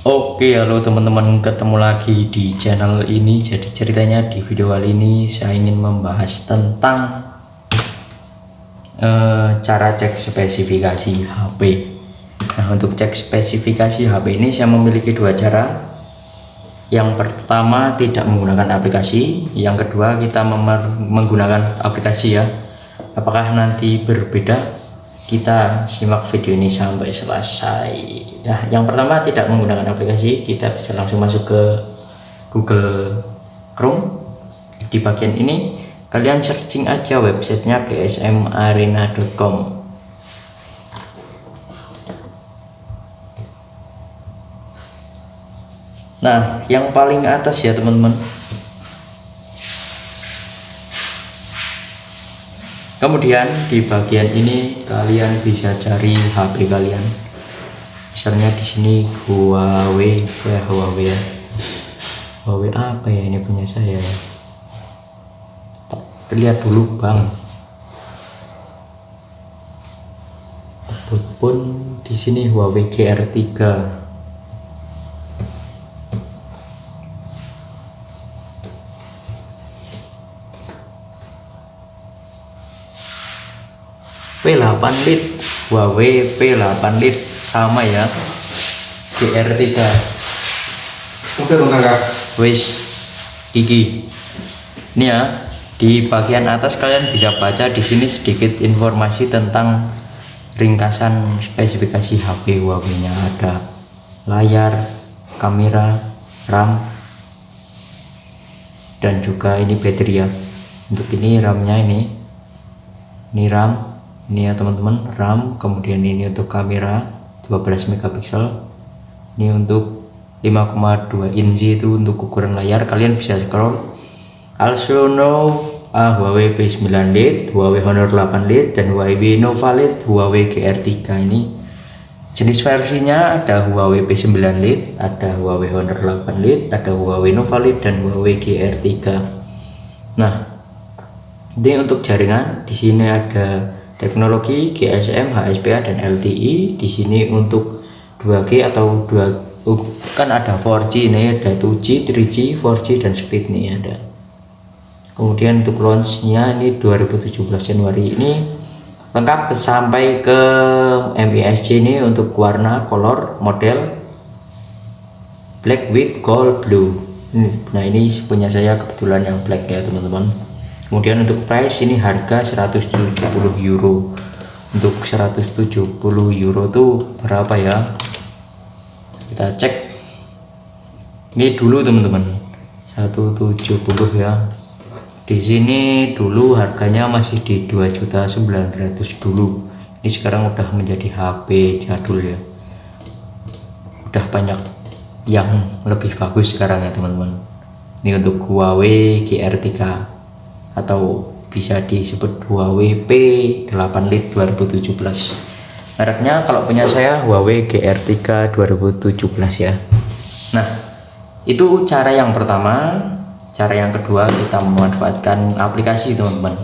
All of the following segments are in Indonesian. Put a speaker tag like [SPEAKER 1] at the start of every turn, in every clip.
[SPEAKER 1] Oke, halo teman-teman, ketemu lagi di channel ini. Jadi ceritanya di video kali ini saya ingin membahas tentang cara cek spesifikasi HP. Nah, untuk cek spesifikasi HP ini saya memiliki dua cara. Yang pertama tidak menggunakan aplikasi, yang kedua kita menggunakan aplikasi ya. Apakah nanti berbeda? Kita simak video ini sampai selesai. Nah, yang pertama tidak menggunakan aplikasi, kita bisa langsung masuk ke Google Chrome. Di bagian ini kalian searching aja websitenya gsmarena.com. Nah, yang paling atas ya teman-teman. Kemudian di bagian ini kalian bisa cari HP kalian. Misalnya di sini Huawei, saya Huawei ya. Huawei apa ya ini punya saya ya? Lihat dulu bang. Pun di sini Huawei GR3. P8 lit, Huawei P8 lit sama ya, GR3.
[SPEAKER 2] Oke bang kakak.
[SPEAKER 1] Wis iki ini ya. Di bagian atas kalian bisa baca di sini sedikit informasi tentang ringkasan spesifikasi HP Huawei nya. Ada layar, kamera, RAM, dan juga ini baterai ya. Untuk ini RAM-nya ini RAM ini ya teman-teman, RAM. Kemudian ini untuk kamera 12 megapiksel, ini untuk 5,2 inci itu untuk ukuran layar. Kalian bisa scroll. Also know Huawei P9 Lite, Huawei Honor 8 Lite, dan Huawei Nova Lite, Huawei GR3. Ini jenis versinya ada Huawei P9 Lite, ada Huawei Honor 8 Lite, ada Huawei Nova Lite, dan Huawei GR3. Nah, ini untuk jaringan. Di sini ada teknologi GSM, HSPA, dan LTE. Di sini untuk 2G atau kan ada 4G nih, ada 2G, 3G, 4G, dan speed nih ada. Kemudian untuk launchnya ini 2017 Januari, ini lengkap sampai ke MISC ini untuk warna, color, model black with gold blue. Nah, ini punya saya kebetulan yang black ya teman-teman. Kemudian untuk price ini harga 170 euro. Untuk 170 euro tuh berapa ya? Kita cek. Ini dulu teman-teman. 170 ya. Di sini dulu harganya masih di 2.900.000 dulu. Ini sekarang udah menjadi HP jadul ya. Udah banyak yang lebih bagus sekarang ya teman-teman. Ini untuk Huawei GR3 atau bisa disebut Huawei P8 Lite 2017. Mereknya kalau punya saya Huawei GR3 2017 ya. Nah, itu cara yang pertama. Cara yang kedua, kita memanfaatkan aplikasi teman-teman.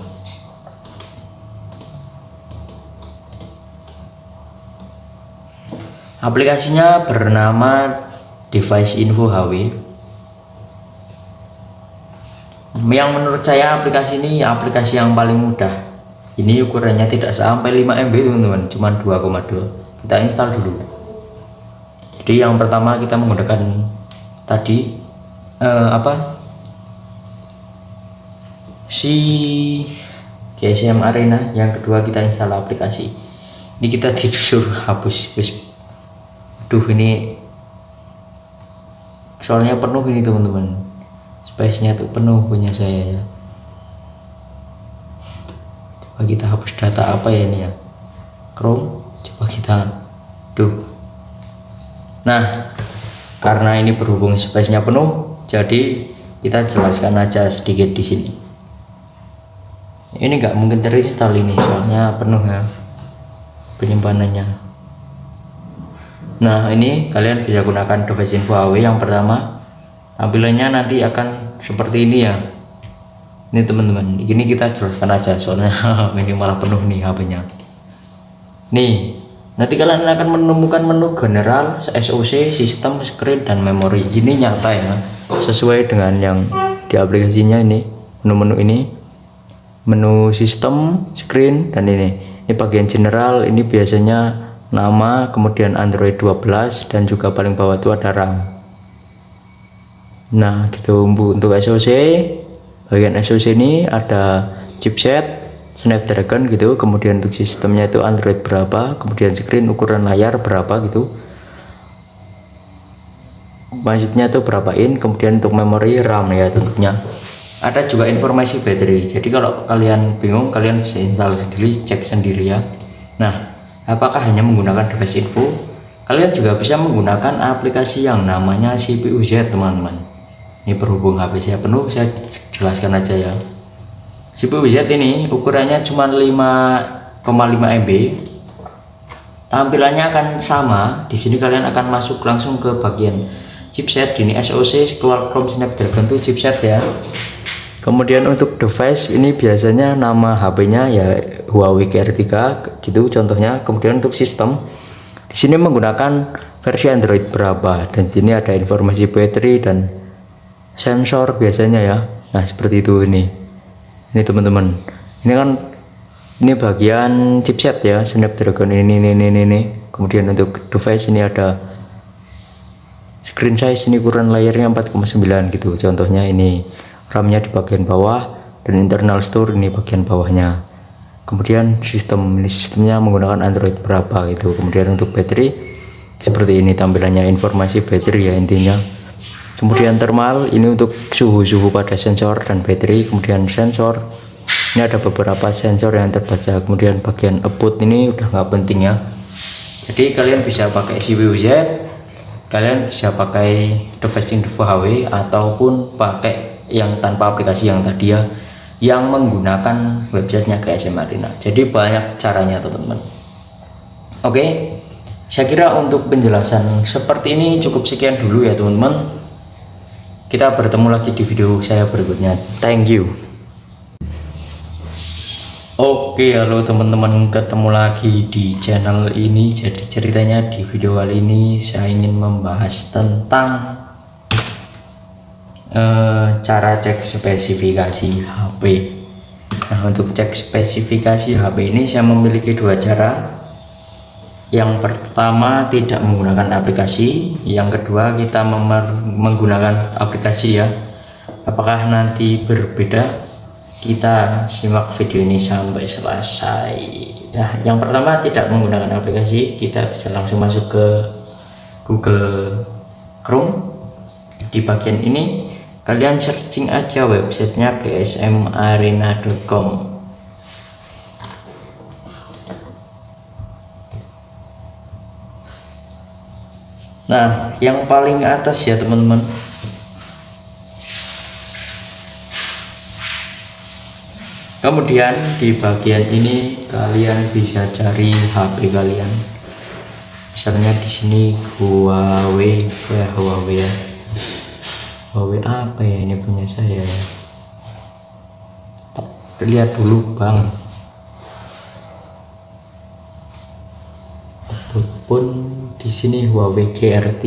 [SPEAKER 1] Aplikasinya bernama Device Info HW. Yang menurut saya aplikasi ini aplikasi yang paling mudah. Ini ukurannya tidak sampai 5 MB teman-teman, cuma 2,2. Kita install dulu. Jadi yang pertama kita menggunakan tadi si GSM Arena. Yang kedua kita install aplikasi. Ini kita disuruh hapus. Aduh, ini soalnya penuh ini teman-teman, space-nya tuh penuh punya saya ya. Coba kita hapus data apa ya ini ya, Chrome. Coba kita Nah, karena ini berhubung space-nya penuh, jadi kita jelaskan aja sedikit di sini. Ini nggak mungkin terinstall ini soalnya penuh ya penyimpanannya. Nah, ini kalian bisa gunakan Device Info HW. Yang pertama, tampilannya nanti akan seperti ini ya. Ini teman-teman, ini kita jelaskan aja soalnya ini malah penuh nih HP-nya. Nih, Nanti kalian akan menemukan menu general, SoC, sistem, screen, dan memori. Ini nyata ya, sesuai dengan yang di aplikasinya ini. Menu-menu ini, menu sistem, screen, dan ini bagian general. Ini biasanya nama, kemudian Android 12, dan juga paling bawah itu ada RAM. Nah gitu untuk SoC. Bagian SoC ini ada chipset Snapdragon gitu, kemudian untuk sistemnya itu Android berapa, kemudian screen ukuran layar berapa gitu, maksudnya itu berapa in, kemudian untuk memori RAM ya tentunya. Ada juga informasi baterai, jadi kalau kalian bingung kalian bisa install sendiri, cek sendiri ya. Nah apakah hanya menggunakan device info, kalian juga bisa menggunakan aplikasi yang namanya CPU Z teman-teman. Ini berhubung HP saya penuh, saya jelaskan aja ya. CPU Z ini ukurannya cuma 5,5 MB. Tampilannya akan sama. Di sini kalian akan masuk langsung ke bagian chipset. Ini SoC Qualcomm Snapdragon itu chipset ya. Kemudian untuk device ini biasanya nama HP-nya ya Huawei GR3 gitu contohnya. Kemudian untuk sistem di sini menggunakan versi Android berapa, dan di sini ada informasi baterai dan sensor biasanya ya. Nah seperti itu ini teman-teman. Ini bagian chipset ya, Snapdragon ini. Kemudian untuk device ini ada screen size, ini ukuran layarnya 4,9 gitu contohnya. Ini RAM-nya di bagian bawah, dan internal store ini bagian bawahnya. Kemudian sistem, ini sistemnya menggunakan Android berapa gitu. Kemudian untuk baterai seperti ini tampilannya, informasi baterai ya intinya. Kemudian thermal, ini untuk suhu pada sensor dan baterai. Kemudian sensor, ini ada beberapa sensor yang terbaca. Kemudian bagian output ini udah nggak penting ya, jadi kalian bisa pakai CPU Z, kalian bisa pakai device info HP, ataupun pakai yang tanpa aplikasi yang tadi ya, yang menggunakan websitenya GSM Arena. Jadi banyak caranya teman-teman. Oke, saya kira untuk penjelasan seperti ini cukup sekian dulu ya teman-teman. Kita bertemu lagi di video saya berikutnya. Thank you. Oke, halo teman-teman, ketemu lagi di channel ini. Jadi ceritanya di video kali ini saya ingin membahas tentang cara cek spesifikasi HP. Nah untuk cek spesifikasi HP ini saya memiliki dua cara. Yang pertama tidak menggunakan aplikasi, yang kedua kita menggunakan aplikasi ya. Apakah nanti berbeda? Kita simak video ini sampai selesai. Nah yang pertama tidak menggunakan aplikasi, kita bisa langsung masuk ke Google Chrome. Di bagian ini kalian searching aja websitenya gsmarena.com. Nah yang paling atas ya teman-teman, kemudian di bagian ini kalian bisa cari HP kalian. Misalnya di sini Huawei ya, Huawei apa ya ini punya saya ya, lihat dulu bang. Pun di sini Huawei GR3.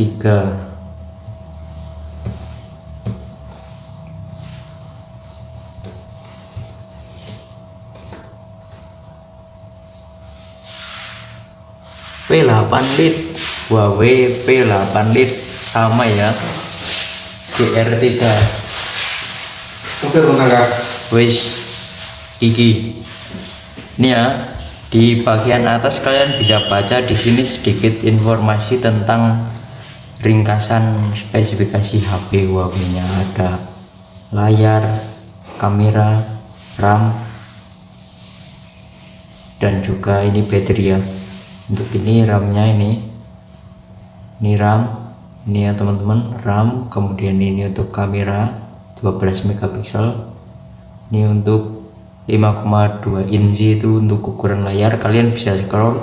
[SPEAKER 1] P8 lit, Huawei P8 lit sama ya, GR3.
[SPEAKER 2] Oke bentar kak.
[SPEAKER 1] Wis iki ini ya. Di bagian atas kalian bisa baca di sini sedikit informasi tentang ringkasan spesifikasi HP Huawei-nya. Ada layar, kamera, RAM, dan juga ini baterai ya. Untuk ini RAM-nya ini RAM, ini ya teman-teman, RAM. Kemudian ini untuk kamera 12 megapiksel. Ini untuk 5,2 inci itu untuk ukuran layar. Kalian bisa scroll.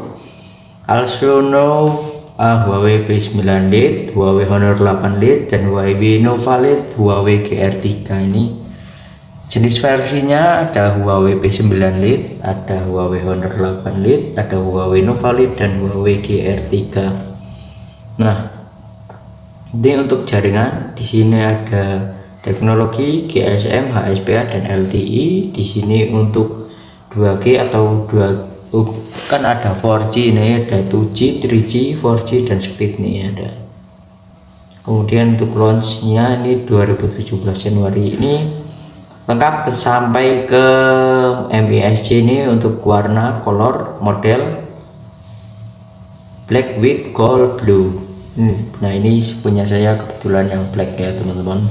[SPEAKER 1] Also know Huawei P9 Lite, Huawei Honor 8 Lite, dan Huawei Nova Lite, Huawei GR3 ini Jenis versinya ada Huawei P9 Lite, ada Huawei Honor 8 Lite, ada Huawei Nova Lite, dan Huawei GR3. Nah, ini untuk jaringan. Di sini ada teknologi GSM, HSPA, dan LTE. Di sini untuk 2G atau 2 kan ada 4G ini, ada 2G, 3G, 4G, dan speed nih ada. Kemudian untuk launchnya ini 2017 Januari ini lengkap sampai ke MISC ini untuk warna color model black with gold blue. Nah, ini punya saya kebetulan yang black ya teman-teman.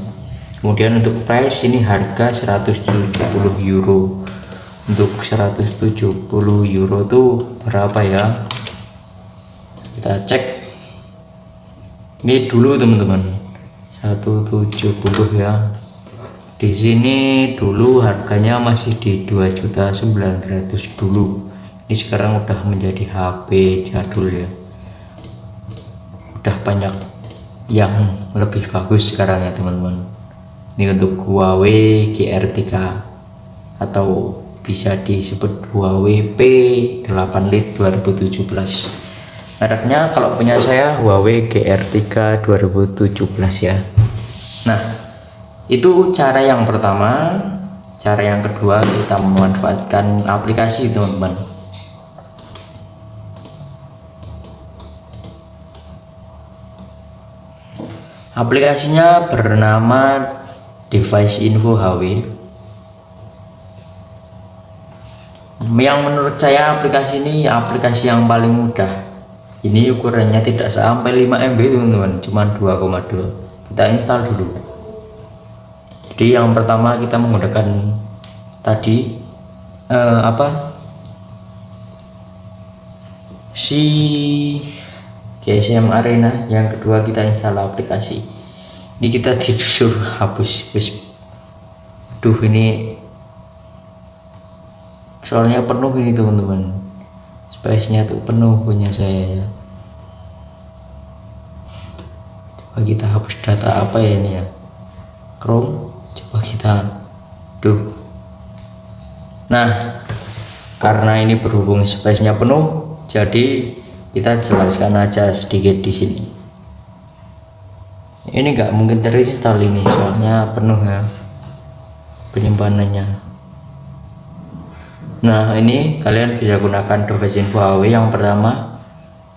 [SPEAKER 1] Kemudian untuk price ini harga 170 euro. Untuk 170 euro tuh berapa ya, kita cek ini dulu teman-teman. 170 ya. Di sini dulu harganya masih di 2.900.000 dulu. Ini sekarang udah menjadi HP jadul ya. Udah banyak yang lebih bagus sekarang ya teman-teman. Ini untuk Huawei GR3 atau bisa disebut Huawei P8 Lite 2017. Mereknya kalau punya saya Huawei GR3 2017 ya. Nah, itu cara yang pertama. Cara yang kedua, kita memanfaatkan aplikasi teman-teman. Aplikasinya bernama Device Info HW. Yang menurut saya aplikasi ini aplikasi yang paling mudah. Ini ukurannya tidak sampai 5 MB teman-teman, cuma 2,2. Kita install dulu. Jadi yang pertama kita menggunakan tadi si GSM Arena. Yang kedua kita install aplikasi. Ini kita disuruh hapus. Duh, ini soalnya penuh ini teman-teman. Space-nya tuh penuh punya saya ya. Coba kita hapus data apa ya ini ya. Chrome. Coba kita Nah, karena ini berhubung space-nya penuh, jadi kita jelaskan aja sedikit di sini. Ini nggak mungkin terinstall ini, soalnya penuh ya penyimpanannya. Nah, ini kalian bisa gunakan Device Info HW. Yang pertama,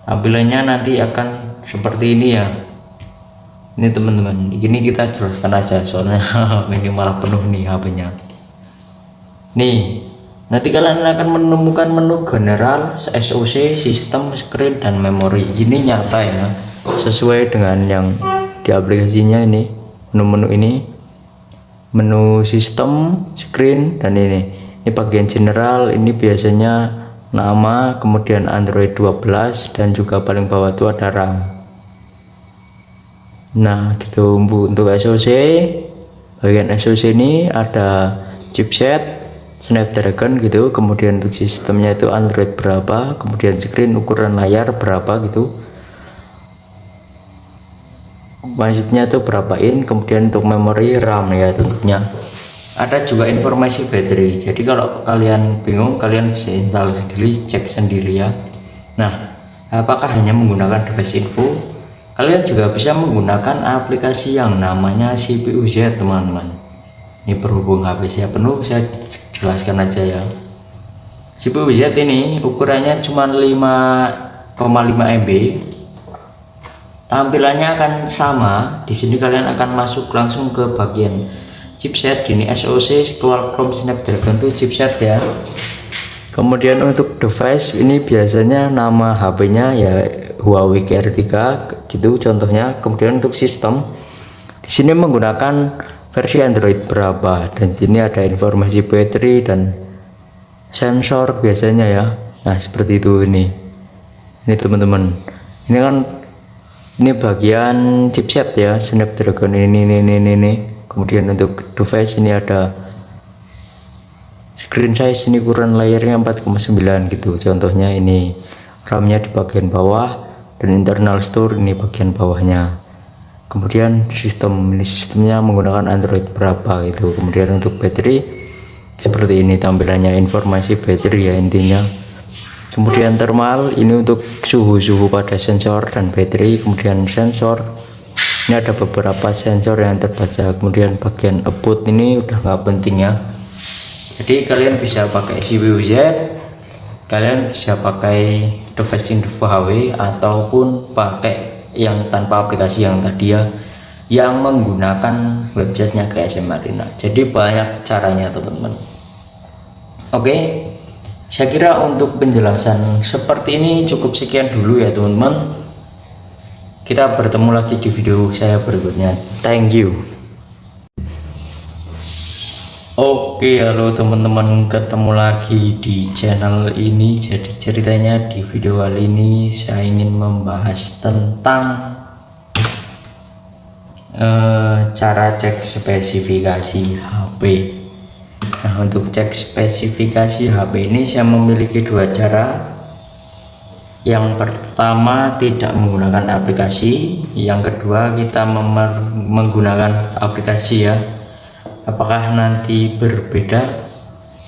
[SPEAKER 1] tampilannya nanti akan seperti ini ya. Ini teman-teman, ini kita jelaskan aja soalnya ini malah penuh nih HP-nya. Nih, nanti kalian akan menemukan menu general, SoC, sistem, screen, dan memori. Ini nyata ya, sesuai dengan yang di aplikasinya. Ini menu-menu ini, menu sistem, screen, dan ini bagian general. Ini biasanya nama, kemudian Android 12, dan juga paling bawah itu ada RAM. Nah, gitu. Untuk SoC, bagian SoC ini ada chipset Snapdragon gitu, kemudian untuk sistemnya itu Android berapa, kemudian screen ukuran layar berapa gitu, maksudnya itu berapa in, kemudian untuk memori RAM ya tentunya. Ada juga informasi baterai, jadi kalau kalian bingung kalian bisa install sendiri, cek sendiri ya. Nah, apakah hanya menggunakan Device Info? Kalian juga bisa menggunakan aplikasi yang namanya CPU Z teman-teman. Ini berhubung HP saya penuh, saya jelaskan aja ya. CPU Z ini ukurannya cuma 5,5 MB. Tampilannya akan sama. Di sini kalian akan masuk langsung ke bagian chipset. Ini SoC Qualcomm Snapdragon tuh chipset ya. Kemudian untuk device ini biasanya nama HP-nya ya Huawei GR3 gitu contohnya. Kemudian untuk sistem di sini menggunakan versi Android berapa, dan sini ada informasi baterai dan sensor biasanya ya. Nah, seperti itu ini teman-teman. Ini kan ini bagian chipset ya, Snapdragon ini. Kemudian untuk device ini ada screen size, ini ukuran layarnya 4,9 gitu contohnya. Ini RAM-nya di bagian bawah dan internal store ini bagian bawahnya. kemudian sistemnya menggunakan Android berapa gitu. Kemudian untuk baterai seperti ini tampilannya, informasi baterai ya intinya. Kemudian thermal ini untuk suhu pada sensor dan baterai. Kemudian sensor ini ada beberapa sensor yang terbaca. Kemudian bagian output ini udah nggak penting ya, jadi kalian bisa pakai CWZ, kalian bisa pakai device info HW ataupun pakai yang tanpa aplikasi yang tadi ya, yang menggunakan websitenya GSM Arena. Jadi banyak caranya teman-teman. Oke, saya kira untuk penjelasan seperti ini cukup sekian dulu ya teman-teman. Kita bertemu lagi di video saya berikutnya. Thank you. Oke, halo teman-teman, ketemu lagi di channel ini. Jadi ceritanya di video kali ini saya ingin membahas tentang cara cek spesifikasi HP. Nah, untuk cek spesifikasi HP ini saya memiliki dua cara. Yang pertama tidak menggunakan aplikasi, yang kedua kita menggunakan aplikasi ya. Apakah nanti berbeda?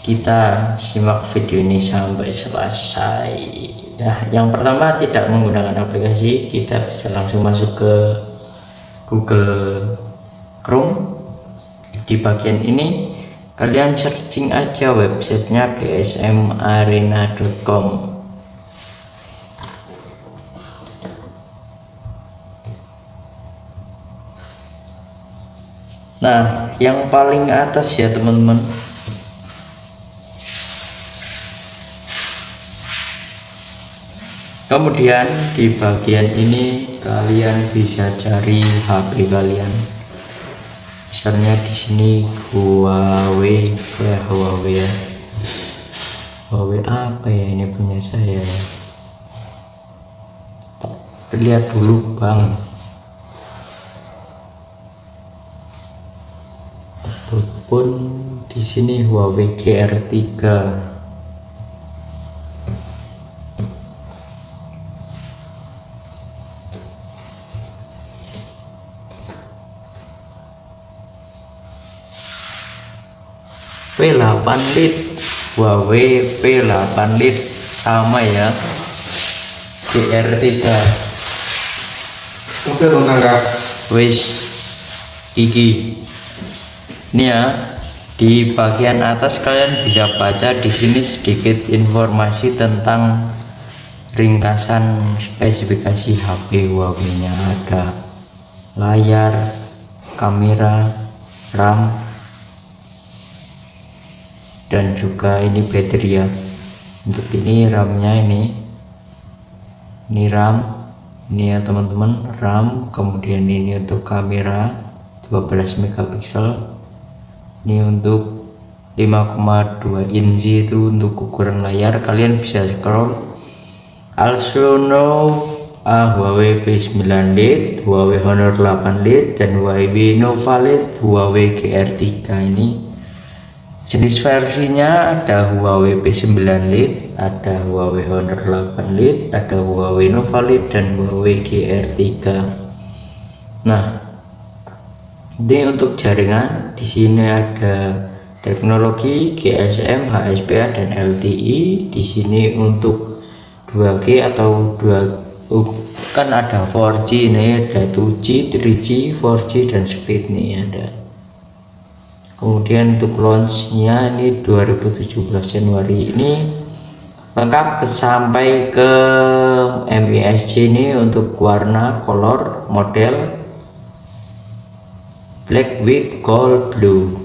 [SPEAKER 1] Kita simak video ini sampai selesai. Nah, yang pertama tidak menggunakan aplikasi, kita bisa langsung masuk ke Google Chrome. Di bagian ini kalian searching aja websitenya gsmarena.com. Nah, yang paling atas ya teman-teman, kemudian di bagian ini kalian bisa cari HP kalian. Misalnya di sini Huawei ya. Huawei apa ya ini punya saya ya? Lihat dulu bang. Pun di sini Huawei GR3. P8 lit, Huawei P8 lit sama ya, GR3.
[SPEAKER 2] Oke teman Kak.
[SPEAKER 1] Wis iki ini ya, di bagian atas kalian bisa baca di sini sedikit informasi tentang ringkasan spesifikasi HP Huawei-nya. Ada layar, kamera, RAM, dan juga ini baterai ya. Untuk ini RAM-nya ini RAM, ini ya teman-teman, RAM. Kemudian ini untuk kamera 12 megapiksel. Ini untuk 5,2 inci itu untuk ukuran layar. Kalian bisa scroll. Also know Huawei P9 Lite, Huawei Honor 8 Lite, dan Huawei Nova Lite, Huawei GR3. Ini jenis versinya ada Huawei P9 Lite, ada Huawei Honor 8 Lite, ada Huawei Nova Lite, dan Huawei GR3. Nah, ini untuk jaringan. Di sini ada teknologi GSM, HSPA, dan LTE. Di sini untuk 2G atau kan ada 4G nih, ada 2G, 3G, 4G, dan speed nih ada. Kemudian untuk launchnya ini 2017 Januari, ini lengkap sampai ke MISC ini untuk warna, color, model black with gold blue.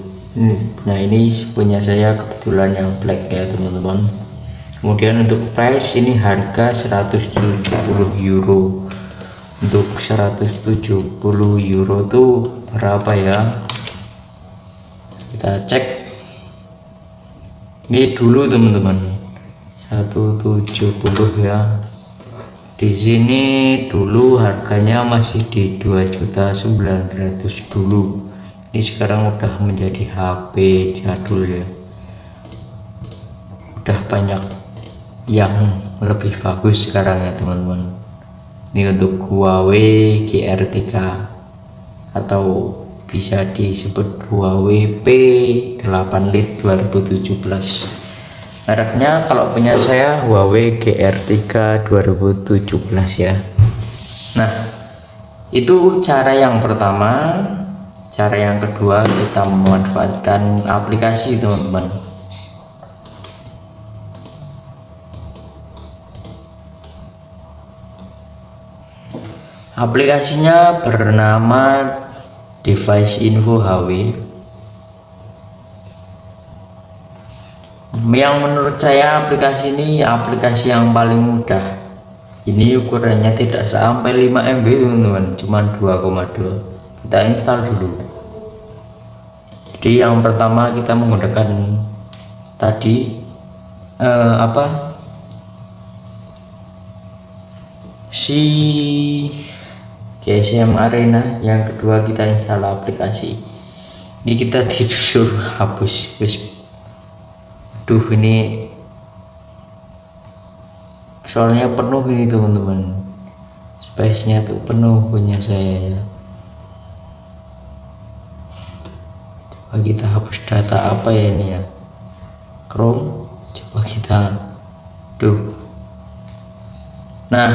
[SPEAKER 1] Nah, ini punya saya kebetulan yang black ya teman-teman. Kemudian untuk price ini harga 170 euro. Untuk 170 euro tuh berapa ya? Kita cek ini dulu teman-teman. 170 ya. Di sini dulu harganya masih di 2.900.000 dulu. Ini sekarang udah menjadi HP jadul ya. Udah banyak yang lebih bagus sekarang ya teman-teman. Ini untuk Huawei GR3. atau bisa disebut Huawei P8 Lite 2017. Mereknya kalau punya saya Huawei GR3 2017 ya. Nah, itu cara yang pertama. Cara yang kedua, kita memanfaatkan aplikasi teman-teman. Aplikasinya bernama Device Info HW, yang menurut saya aplikasi ini aplikasi yang paling mudah. Ini ukurannya tidak sampai 5 MB teman-teman, cuma 2,2. Kita install dulu. Jadi yang pertama kita menggunakan tadi GSM Arena. Yang kedua kita install aplikasi. Ini kita disuruh hapus. Ini soalnya penuh ini teman-teman, space-nya tuh penuh punya saya ya. Coba kita hapus data apa ya ini ya, Chrome. Coba kita nah,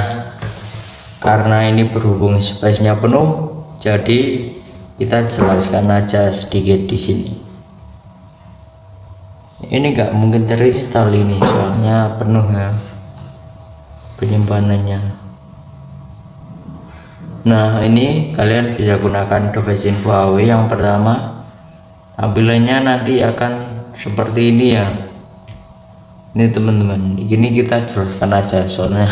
[SPEAKER 1] karena ini berhubung space-nya penuh, jadi kita jelaskan aja sedikit di sini. Ini nggak mungkin terinstall ini soalnya penuh ya penyimpanannya. Nah, ini kalian bisa gunakan Device Info HW. Yang pertama, tampilannya nanti akan seperti ini ya. Ini teman-teman, ini kita jelaskan aja soalnya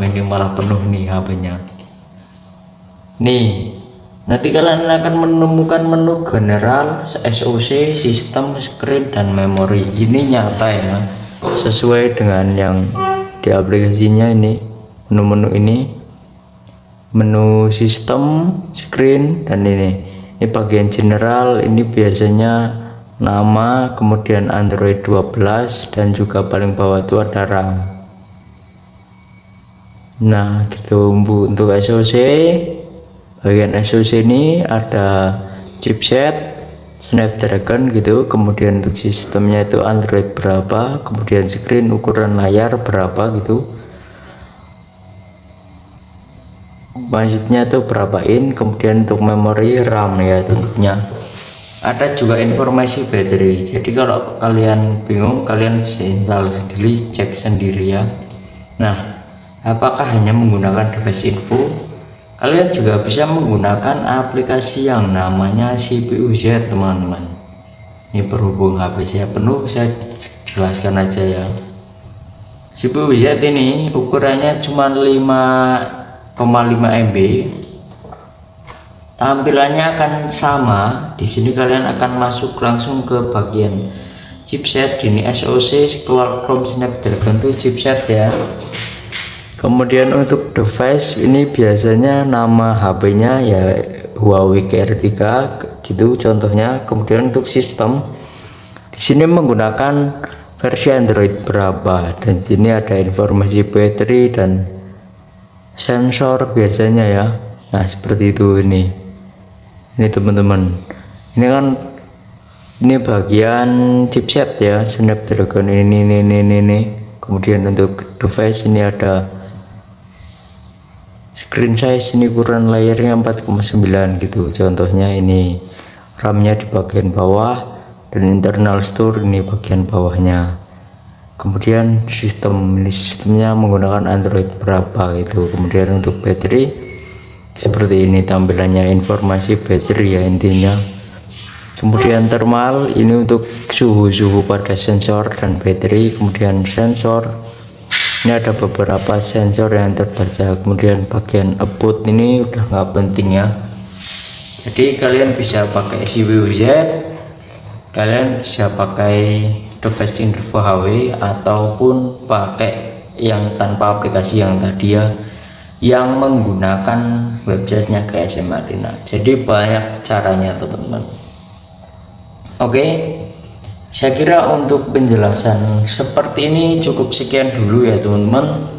[SPEAKER 1] ini malah penuh nih HP-nya. Nih, nanti kalian akan menemukan menu general, SoC, sistem, screen, dan memori. Ini nyata ya, sesuai dengan yang di aplikasinya. Ini menu-menu ini, menu sistem, screen, dan ini bagian general. Ini biasanya nama, kemudian Android 12, dan juga paling bawah itu ada RAM. Nah gitu. Untuk SoC, bagian SoC ini ada chipset Snapdragon gitu, kemudian untuk sistemnya itu Android berapa, kemudian screen ukuran layar berapa gitu, maksudnya itu berapa in, kemudian untuk memori RAM ya tentunya. Ada juga informasi baterai, jadi kalau kalian bingung kalian bisa install sendiri, cek sendiri ya. Nah, apakah hanya menggunakan Device Info? Kalian juga bisa menggunakan aplikasi yang namanya CPU Z teman-teman. Ini berhubung HP saya penuh, saya jelaskan aja ya. CPU Z ini ukurannya cuma 5,5 MB. Tampilannya akan sama. Di sini kalian akan masuk langsung ke bagian chipset. Ini SoC Qualcomm Snapdragon itu chipset ya. Kemudian untuk device ini biasanya nama HP-nya ya Huawei GR3 gitu contohnya. Kemudian untuk sistem di sini menggunakan versi Android berapa, dan sini ada informasi baterai dan sensor biasanya ya. Nah seperti itu ini teman-teman. Ini kan ini bagian chipset ya, Snapdragon ini. Kemudian untuk device ini ada screen size, ini ukuran layarnya 4,9 gitu contohnya. Ini RAM-nya di bagian bawah dan internal store ini bagian bawahnya. Kemudian sistem, ini sistemnya menggunakan Android berapa gitu. Kemudian untuk baterai seperti ini tampilannya, informasi baterai ya intinya. Kemudian thermal, ini untuk suhu pada sensor dan baterai. Kemudian sensor, ini ada beberapa sensor yang terbaca. Kemudian bagian output ini udah nggak penting ya, jadi kalian bisa pakai CPU Z, kalian bisa pakai Device Info HW, ataupun pakai yang tanpa aplikasi yang tadi ya, yang menggunakan websitenya GSM Arena. Jadi banyak caranya teman-teman. Oke, saya kira untuk penjelasan seperti ini cukup sekian dulu ya teman-teman.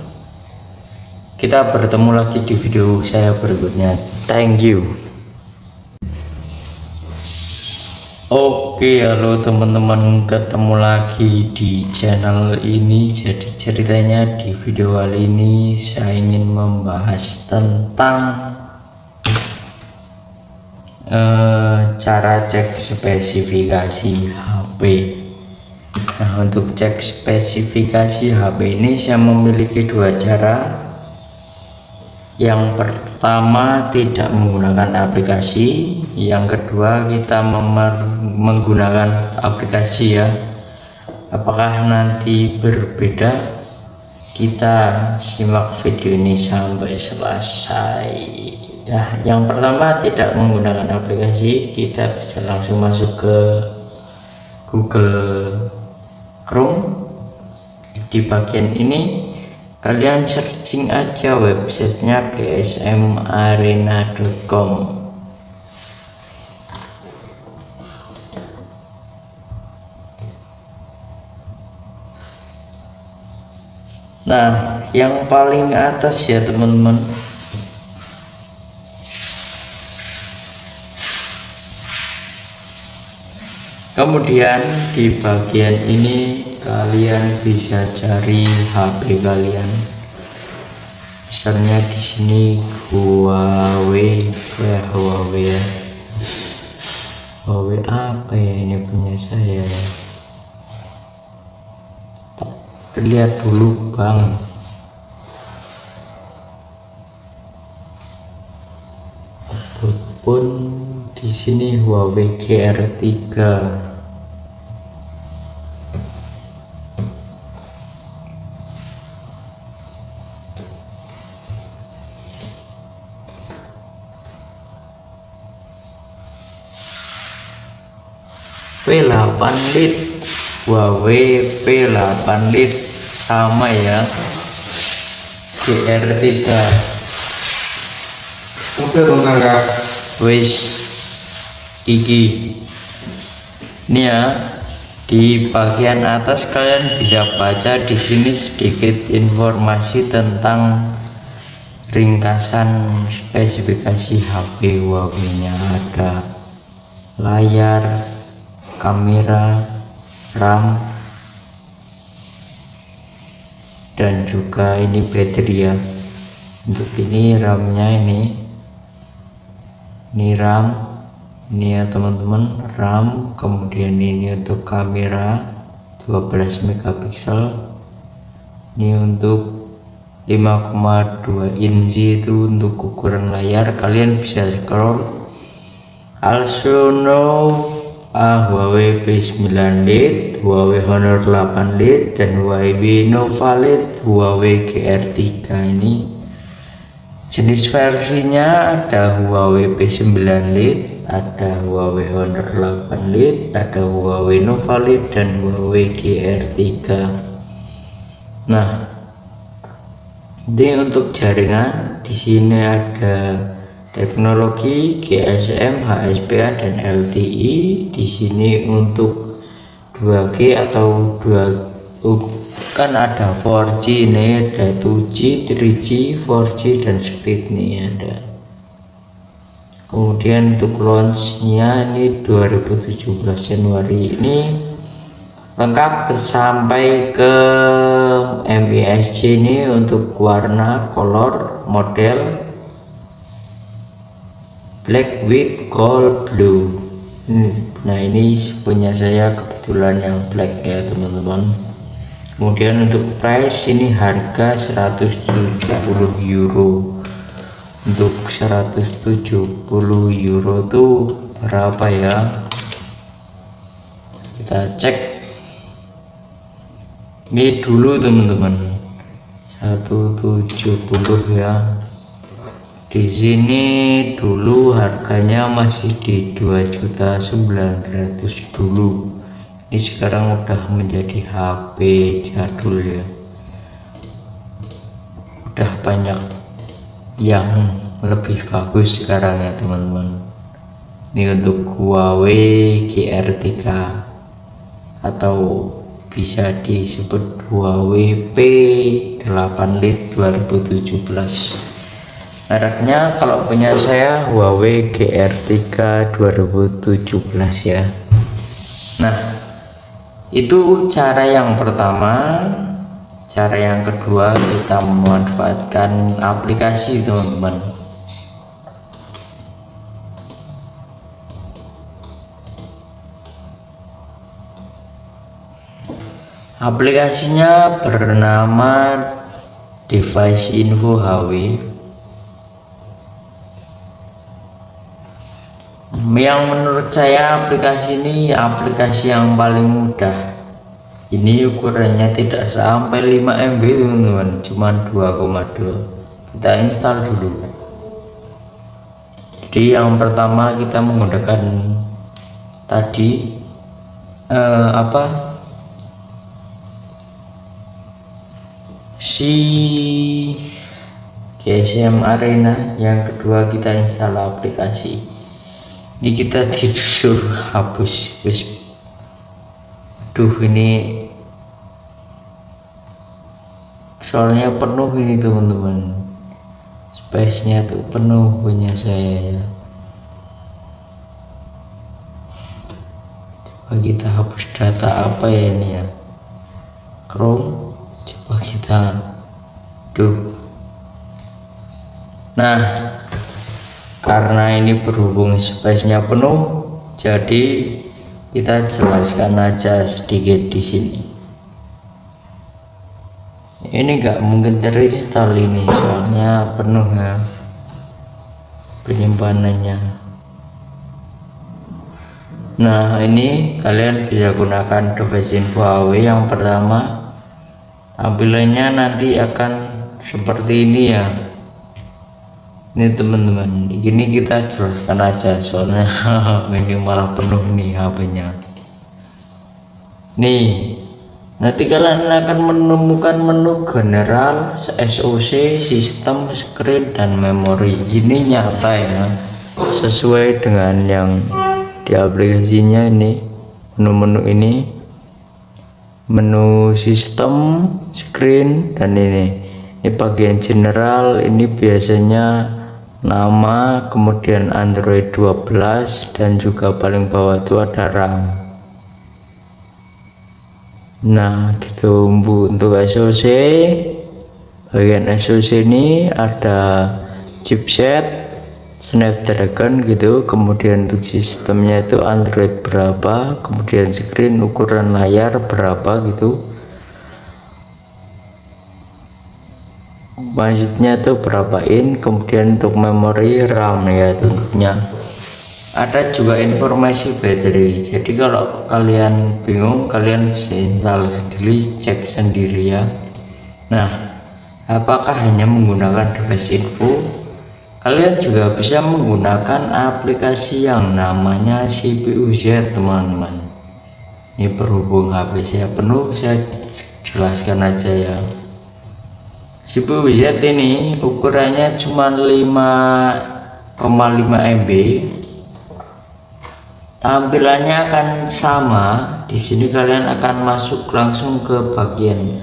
[SPEAKER 1] Kita bertemu lagi di video saya berikutnya. Thank you. Oke, halo teman-teman, ketemu lagi di channel ini. Jadi ceritanya di video kali ini saya ingin membahas tentang cara cek spesifikasi HP. Nah, untuk cek spesifikasi HP ini saya memiliki dua cara. Yang pertama, tidak menggunakan aplikasi. Yang kedua, kita menggunakan aplikasi ya. Apakah nanti berbeda? Kita simak video ini sampai selesai. Nah, yang pertama, tidak menggunakan aplikasi. Kita bisa langsung masuk ke Google Chrome. Di bagian ini kalian searching aja websitenya gsmarena.com. Nah, yang paling atas ya teman-teman, kemudian di bagian ini kalian bisa cari HP kalian. Misalnya di sini Huawei ya. Huawei apa ya ini punya saya? Terlihat dulu bang. Pun di sini Huawei GR3. P8 lit, Huawei P8 lit sama ya, GR3.
[SPEAKER 2] Oke tetangga.
[SPEAKER 1] Wis iki ini ya, di bagian atas kalian bisa baca di sini sedikit informasi tentang ringkasan spesifikasi HP Huawei nya. Ada layar, kamera, RAM, dan juga ini baterai ya. Untuk ini RAM-nya ini RAM, ini ya teman-teman, RAM. Kemudian ini untuk kamera 12 megapiksel, ini untuk 5,2 inci itu untuk ukuran layar. Kalian bisa scroll. Also know Huawei P9 Lite, Huawei Honor 8 Lite, dan Huawei Nova Lite, Huawei GR3. Ini jenis versinya ada Huawei P9 Lite, ada Huawei Honor 8 Lite, ada Huawei Nova Lite, dan Huawei GR3. Nah, ini untuk jaringan. Di sini ada teknologi GSM, HSPA, dan LTE. Di sini untuk 2G atau kan ada 4G, ini ada 2G, 3G, 4G, dan speed nih ada. Kemudian untuk launchnya ini 2017 Januari, ini lengkap sampai ke MISC. Ini untuk warna, color, model black with gold blue. Nah, ini punya saya kebetulan yang black ya teman-teman. Kemudian untuk price ini harga 170 euro. Untuk 170 euro tuh berapa ya? Kita cek. Ini dulu teman-teman, 170 ya. Di sini dulu harganya masih di 2.900.000 dulu. Ini sekarang udah menjadi HP jadul ya. Udah banyak yang lebih bagus sekarang ya teman-teman. Ini untuk Huawei GR3 atau bisa disebut Huawei P8 Lite 2017. Mereknya kalau punya saya Huawei GR3 2017 ya. Nah, itu cara yang pertama. Cara yang kedua, kita memanfaatkan aplikasi, teman-teman. Aplikasinya bernama Device Info HW, yang menurut saya aplikasi ini aplikasi yang paling mudah. Ini ukurannya tidak sampai 5 MB, teman-teman, cuman 2,2. Kita install dulu. Jadi yang pertama kita menggunakan tadi si GSM Arena. Yang kedua kita install aplikasi ini. Kita tidur hapus, ini soalnya penuh ini, teman-teman, space nya tuh penuh punya saya ya. Coba kita hapus data apa ya ini ya, Chrome. Coba kita nah, karena ini berhubung space nya penuh, jadi kita jelaskan aja sedikit di sini. Ini nggak mungkin terinstall ini, soalnya penuh ya penyimpanannya. Nah, ini kalian bisa gunakan Device Info HW. Yang pertama, tampilannya nanti akan seperti ini ya. Ini, teman-teman, ini kita jelaskan aja soalnya ini malah penuh nih HP-nya. Nih, nanti kalian akan menemukan menu general, SoC, sistem, screen, dan memori. Ini nyata ya, sesuai dengan yang di aplikasinya. Ini menu-menu ini, menu sistem, screen, dan ini bagian general. Ini biasanya nama, kemudian Android 12, dan juga paling bawah itu ada RAM. Nah, gitu. Untuk SoC, bagian SoC ini ada chipset Snapdragon gitu, kemudian untuk sistemnya itu Android berapa, kemudian screen ukuran layar berapa gitu, maksudnya tuh berapa in, kemudian untuk memori RAM ya tentunya. Ada juga informasi baterai. Jadi kalau kalian bingung, kalian bisa install sendiri, cek sendiri ya. Nah, apakah hanya menggunakan Device Info? Kalian juga bisa menggunakan aplikasi yang namanya CPU-Z, teman-teman. Ini berhubung HP saya penuh, saya jelaskan aja ya. CPU-Z ini ukurannya cuma 5,5 MB. Tampilannya akan sama. Di sini kalian akan masuk langsung ke bagian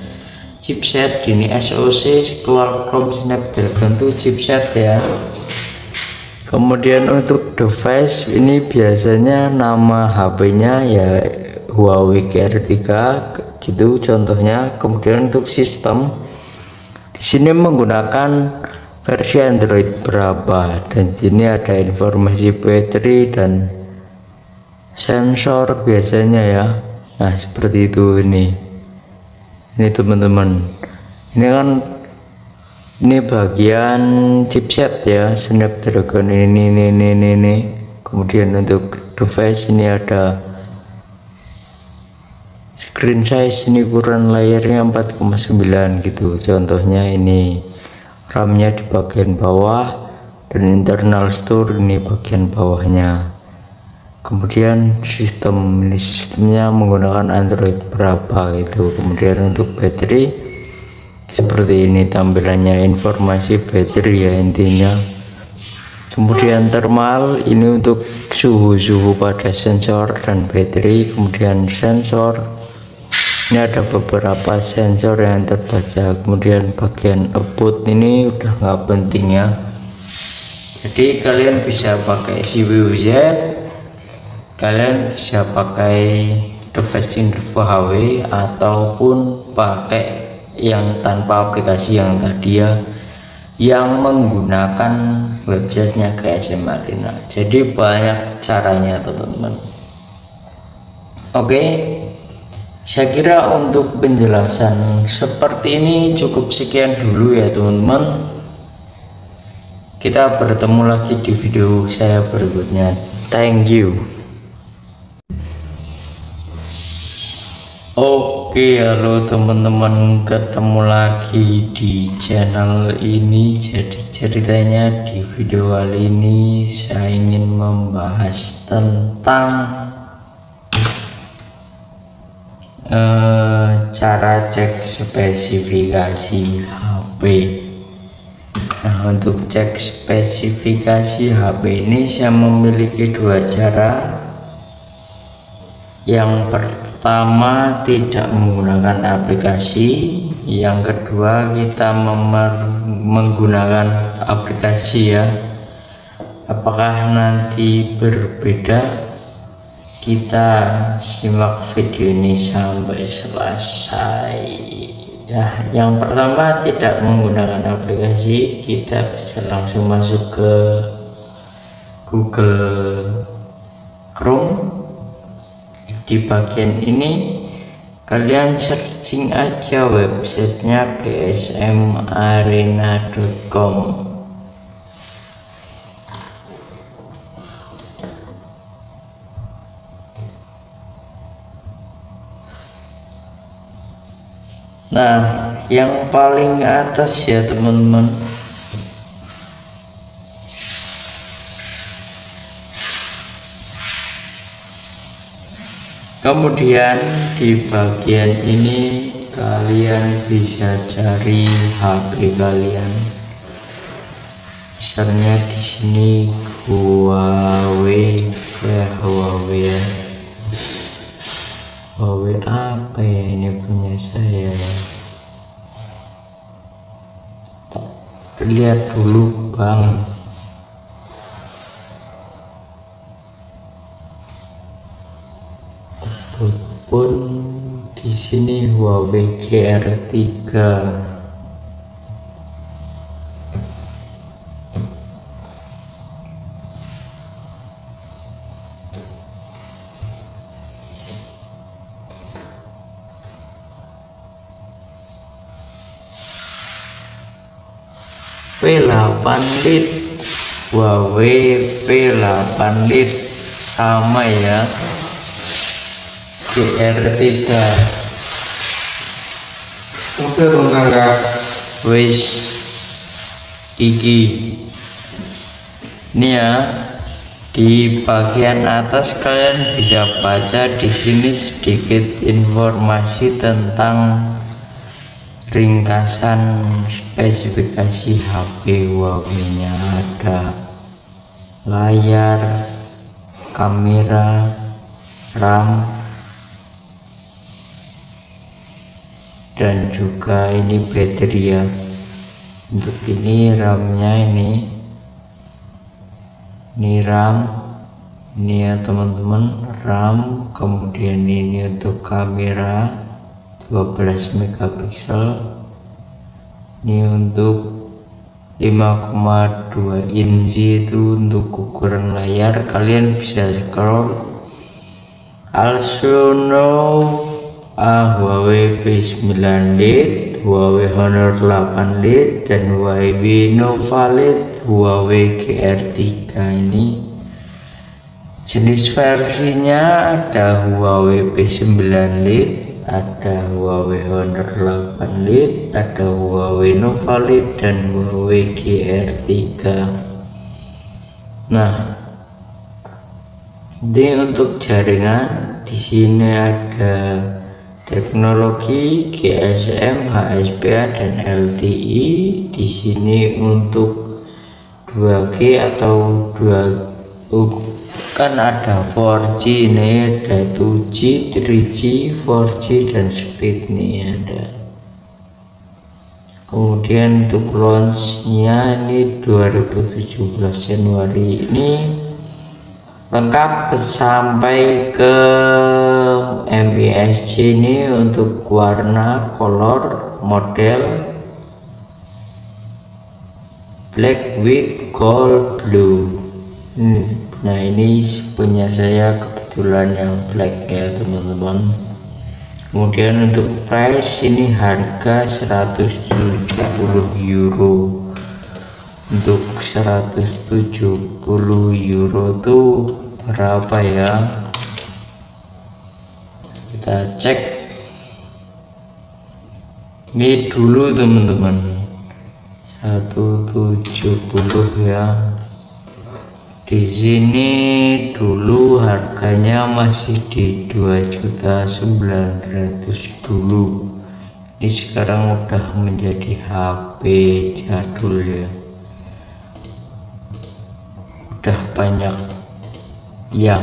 [SPEAKER 1] chipset. Ini SoC Qualcomm Snapdragon tuh chipset ya. Kemudian untuk device ini biasanya nama HP-nya ya Huawei GR3 gitu contohnya. Kemudian untuk sistem, di sini menggunakan versi Android berapa, dan sini ada informasi baterai dan sensor biasanya ya. Nah, seperti itu. Ini teman-teman, ini bagian chipset ya, Snapdragon ini. Kemudian untuk device ini ada screen size, ini ukuran layarnya 4,9 gitu contohnya. Ini RAM-nya di bagian bawah, dan internal store ini bagian bawahnya. Kemudian sistem, ini sistemnya menggunakan Android berapa gitu. Kemudian untuk baterai seperti ini tampilannya, informasi baterai ya intinya. Kemudian thermal, ini untuk suhu pada sensor dan baterai. Kemudian sensor, ini ada beberapa sensor yang terbaca. Kemudian bagian output ini udah nggak penting ya. Jadi kalian bisa pakai CPU-Z, kalian bisa pakai device info HW ataupun pakai yang tanpa aplikasi yang tadi ya, yang menggunakan websitenya GSM Arena. Jadi banyak caranya teman-teman. Oke, saya kira untuk penjelasan seperti ini cukup sekian dulu ya teman-teman. Kita bertemu lagi di video saya berikutnya. Thank you. Oke, halo teman-teman, ketemu lagi di channel ini. Jadi ceritanya di video kali ini saya ingin membahas tentang cara cek spesifikasi HP. Nah, untuk cek spesifikasi HP ini saya memiliki dua cara. Yang pertama, tidak menggunakan aplikasi. Yang kedua, kita menggunakan aplikasi ya. Apakah nanti berbeda? Kita simak video ini sampai selesai ya. Yang pertama, tidak menggunakan aplikasi. Kita bisa langsung masuk ke Google Chrome. Di bagian ini kalian searching aja websitenya gsmarena.com. Nah, yang paling atas ya teman-teman, kemudian di bagian ini kalian bisa cari HP kalian. Misalnya di sini Huawei ya. Huawei apa ya ini punya saya? Lihat dulu bang. Pun di sini Huawei GR3. P8 lit, Huawei P8 lit sama ya, GR3.
[SPEAKER 2] Oke teman-teman,
[SPEAKER 1] wis iki ini ya. Di bagian atas kalian bisa baca di sini sedikit informasi tentang ringkasan spesifikasi HP Huawei-nya. Ada layar, kamera, RAM, dan juga ini baterai ya. Untuk ini RAM-nya ini RAM, ini ya teman-teman, RAM. Kemudian ini untuk kamera 12 megapiksel, ini untuk 5,2 inci itu untuk ukuran layar. Kalian bisa scroll. Also know Huawei P9 Lite, Huawei Honor 8 Lite, dan Huawei Nova Lite, Huawei GR3. Ini jenis versinya ada Huawei P9 Lite, ada Huawei Honor 8 Lite, ada Huawei Nova Lite, dan Huawei GR3. Nah, ini untuk jaringan. Di sini ada teknologi GSM, HSPA, dan LTE. Di sini untuk 2G atau 2 kan ada 4G, ini ada 2G, 3G, 4G, dan speed nih ada. Kemudian untuk launchnya ini 2017 Januari, ini lengkap sampai ke MISC ini untuk warna, color, model black with gold blue. Nah ini punya saya kebetulan yang black ya teman-teman. Kemudian untuk price ini harga 170 euro. Untuk 170 euro tuh berapa ya, kita cek ini dulu teman-teman. 170 ya, di sini dulu harganya masih di 2.900.000 dulu. Ini sekarang udah menjadi HP jadul ya, udah banyak yang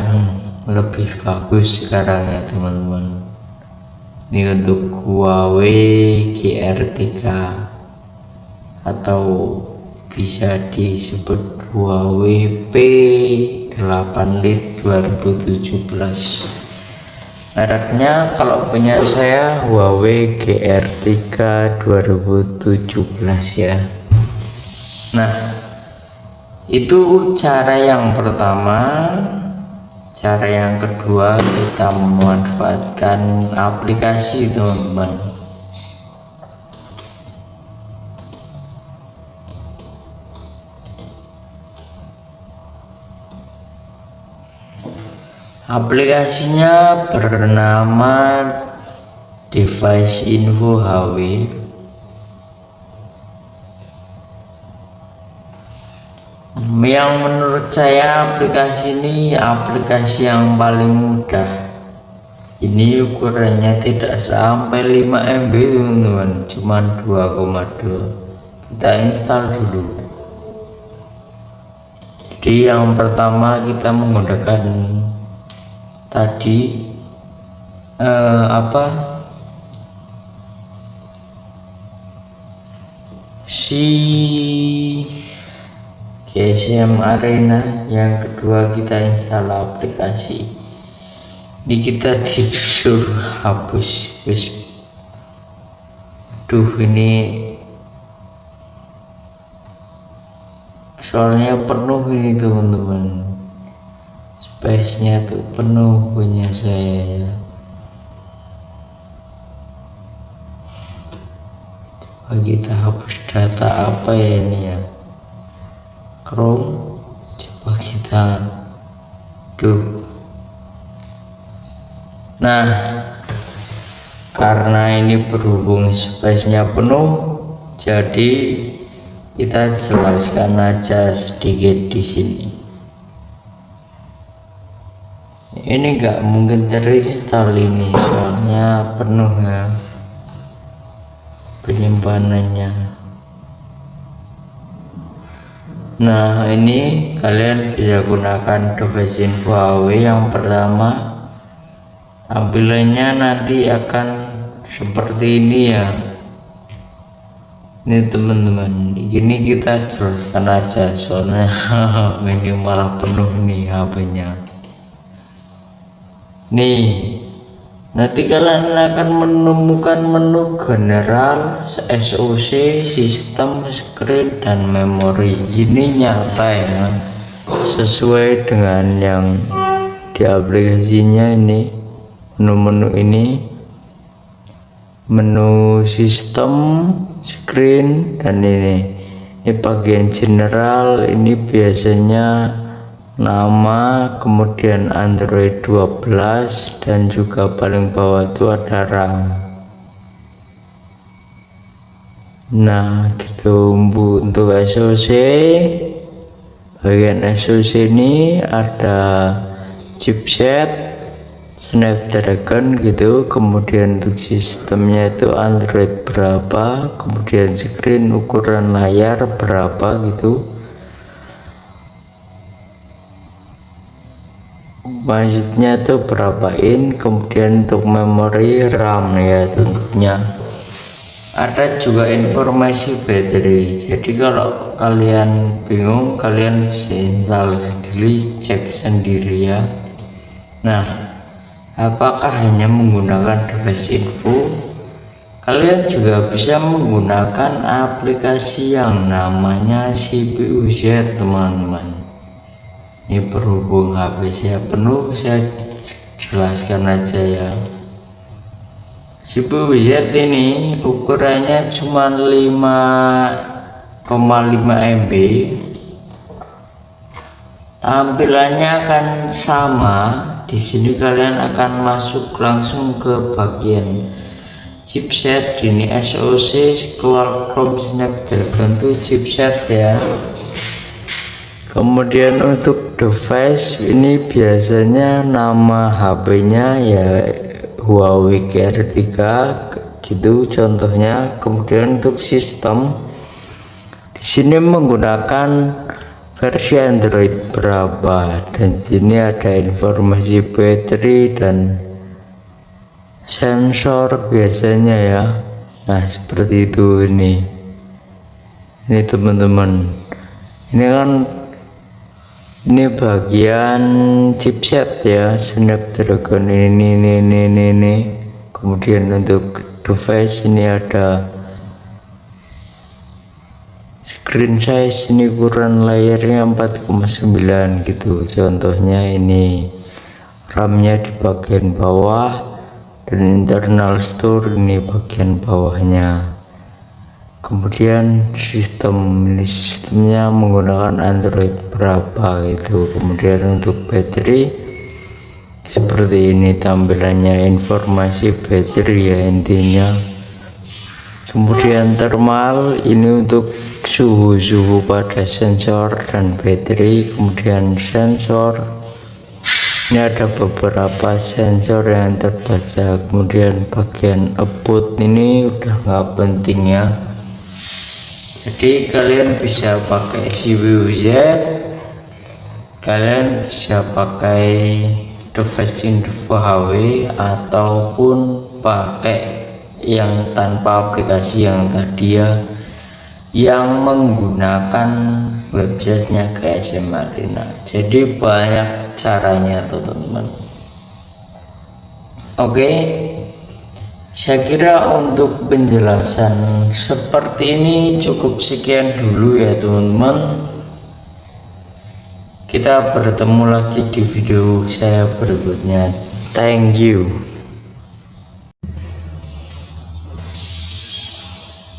[SPEAKER 1] lebih bagus sekarang ya teman-teman. Ini untuk Huawei GR3 atau bisa disebut Huawei P8 Lite 2017. Mereknya kalau punya saya Huawei GR3 2017 ya. Nah itu cara yang pertama. Cara yang kedua, kita memanfaatkan aplikasi teman-teman. Aplikasinya bernama Device Info HW. Yang menurut saya aplikasi ini aplikasi yang paling mudah. Ini ukurannya tidak sampai 5 MB teman-teman, cuman 2,2. Kita install dulu. Jadi yang pertama kita menggunakan tadi GSM Arena. Yang kedua kita install aplikasi. Ini kita disuruh hapus. Ini soalnya penuh ini teman-teman. Space-nya tuh penuh punya saya ya. Kita hapus data apa ya ini ya, Chrome. Coba kita nah karena ini berhubung space-nya penuh, jadi kita jelaskan aja sedikit di sini. Ini nggak mungkin terinstall ini soalnya penuh ya penyimpanannya. Nah ini kalian bisa gunakan Device Info HW. Yang pertama tampilannya nanti akan seperti ini ya. Ini teman-teman, ini kita jelaskan aja soalnya ini malah penuh nih HP-nya. Nih nanti kalian akan menemukan menu general, SoC, sistem, screen, dan memori. Ini nyata ya, sesuai dengan yang di aplikasinya. Ini menu-menu ini, menu sistem, screen, dan ini bagian general. Ini biasanya nama, kemudian Android 12, dan juga paling bawah itu ada RAM. Nah gitu. Untuk SoC, bagian SoC ini ada chipset Snapdragon gitu, kemudian untuk sistemnya itu Android berapa, kemudian screen ukuran layar berapa gitu. Maksudnya itu berapa in, kemudian untuk memori RAM ya tentunya. Ada juga informasi baterai. Jadi kalau kalian bingung, kalian bisa install sendiri, cek sendiri ya. Nah Apakah hanya menggunakan device info? Kalian juga bisa menggunakan aplikasi yang namanya CPU-Z, teman-teman. Ini berhubung HP saya penuh, saya jelaskan aja ya. CPU-Z ini ukurannya cuma 5,5 MB. Tampilannya akan sama. Di sini kalian akan masuk langsung ke bagian chipset. Ini SoC Qualcomm Snapdragon 7 chipset ya. Kemudian untuk device ini biasanya nama HP-nya ya Huawei GR3 gitu contohnya. Kemudian untuk sistem di sini menggunakan versi Android berapa, dan sini ada informasi baterai dan sensor biasanya ya. Nah seperti itu. Ini teman-teman, ini bagian chipset ya, Snapdragon ini. Kemudian untuk device ini ada screen size, ini ukuran layarnya 4,9 gitu contohnya. Ini RAM-nya di bagian bawah dan internal store ini bagian bawahnya. Kemudian sistemnya menggunakan Android berapa gitu. Kemudian untuk baterai seperti ini tampilannya, informasi baterai ya intinya. Kemudian thermal ini untuk suhu pada sensor dan baterai. Kemudian sensor ini ada beberapa sensor yang terbaca. Kemudian bagian output ini udah nggak penting ya, jadi kalian bisa pakai CPU-Z, kalian bisa pakai device info HP, ataupun pakai yang tanpa aplikasi yang tadi ya, yang menggunakan websitenya GSM Arena. Jadi banyak caranya teman-teman. Oke, saya kira untuk penjelasan seperti ini cukup sekian dulu ya teman-teman. Kita bertemu lagi di video saya berikutnya. Thank you.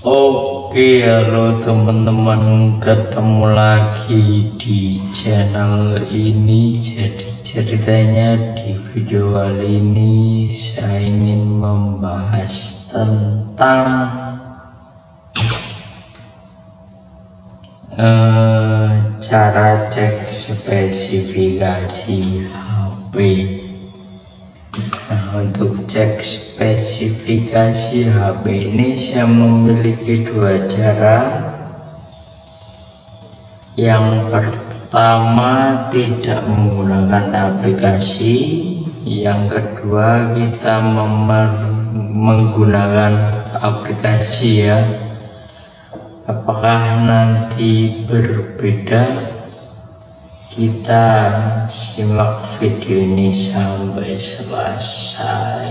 [SPEAKER 1] Oke, halo teman-teman, ketemu lagi di channel ini. Jadi ceritanya di video kali ini saya ingin membahas tentang cara cek spesifikasi HP. Nah, untuk cek spesifikasi HP ini saya memiliki dua cara. Yang pertama, tidak menggunakan aplikasi. Yang kedua, kita menggunakan aplikasi ya. Apakah nanti berbeda? Kita simak video ini sampai selesai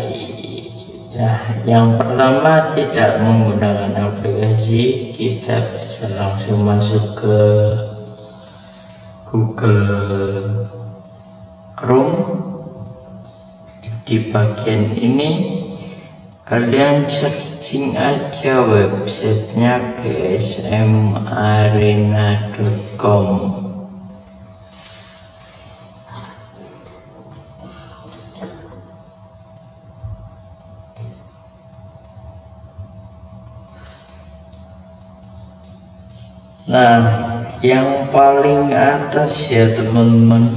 [SPEAKER 1] ya. Yang pertama, tidak menggunakan aplikasi. Kita bisa langsung masuk ke Google Chrome. Di bagian ini kalian searching aja websitenya gsmarena.com. Nah, yang paling atas ya teman-teman,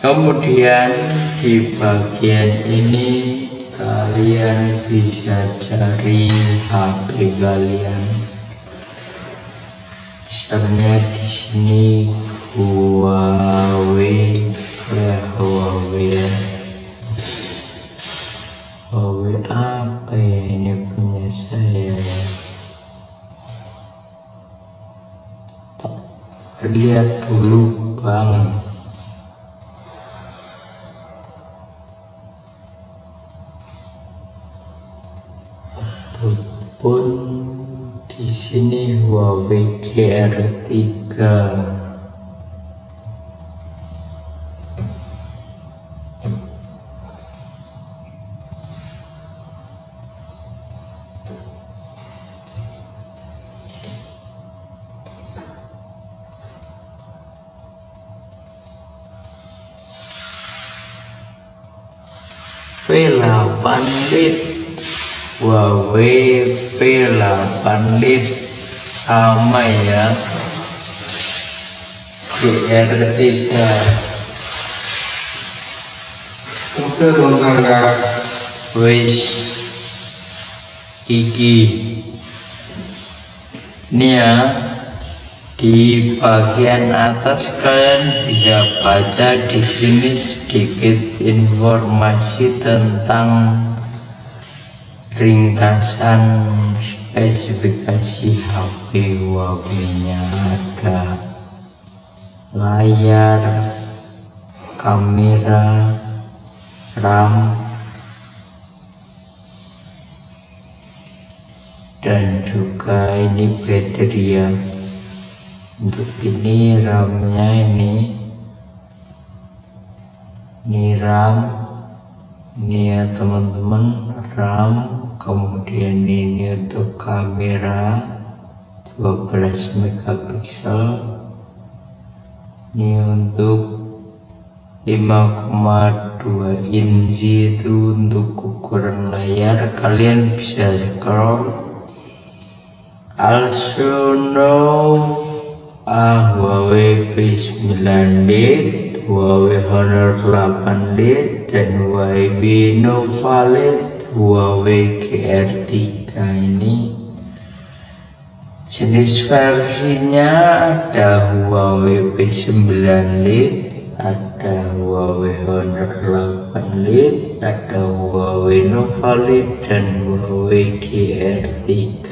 [SPEAKER 1] kemudian di bagian ini kalian bisa cari HP kalian. Misalnya di sini Huawei ya, Huawei apa ya, ini punya saya ya. lihat dulu bang. Pun di sini Huawei GR3. V8 Lite, Huawei V8 Lite sama ya, GR3.
[SPEAKER 2] Oke teman-teman,
[SPEAKER 1] Wis iki ini ya, di bagian atas kalian bisa baca di sini sedikit informasi tentang ringkasan spesifikasi HP Huawei-nya. Ada layar, kamera, RAM, dan juga ini baterai ya. Untuk ini RAM-nya ini RAM, ini ya teman-teman, RAM. Kemudian ini untuk kamera 12 megapiksel, ini untuk 5,2 inci itu untuk ukuran layar. Kalian bisa scroll. Also know Huawei P9 Lite, Huawei Honor 8 Lite, dan Huawei Nova Lite, Huawei GR3. Ini jenis versinya ada Huawei P9 Lite, ada Huawei Honor 8 Lite, ada Huawei Nova Lite, dan Huawei GR3.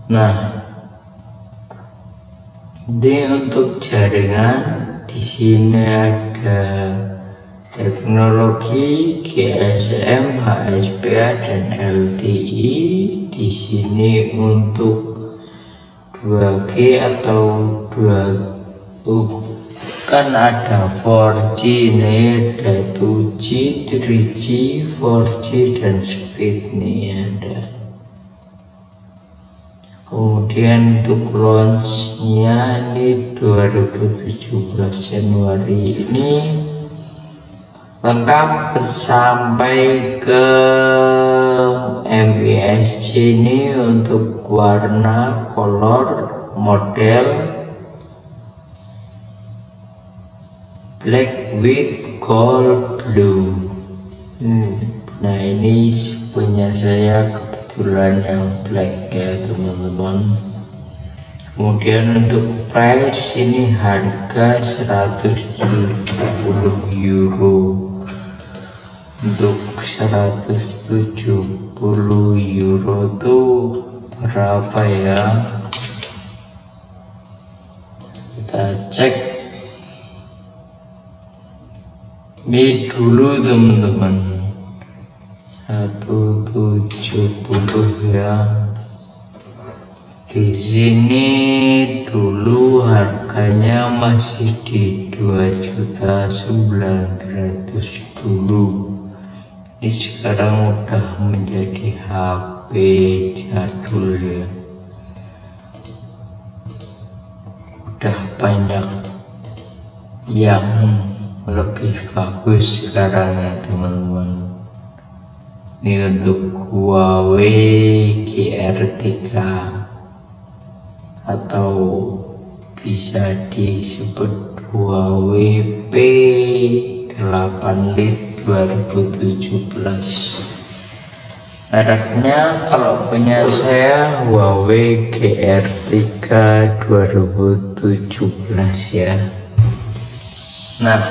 [SPEAKER 1] Nah, ini untuk jaringan. Di sini ada teknologi GSM, HSPA, dan LTE. Di sini untuk 2G atau 2 kan ada 4G, ini ada 2G, 3G, 4G, dan speed nih ada. Kemudian untuk launchnya ini 2017 Januari, ini lengkap sampai ke MISC. Ini untuk warna, color, model black with gold blue. Nah ini punya saya kebetulan yang black ya teman-teman. Kemudian untuk price ini harga 170 euro. Untuk 170 euro tuh berapa ya? Kita cek ini dulu teman-teman. 170 ya. Di sini dulu harganya masih di 2.900.000 dulu. Ini sekarang udah menjadi HP jadul ya. Udah banyak yang lebih bagus sekarang ya teman-teman. Ini untuk Huawei GR3 atau bisa disebut Huawei P8 Lite 2017. Mereknya kalau punya saya Huawei GR3 2017 ya. Nah,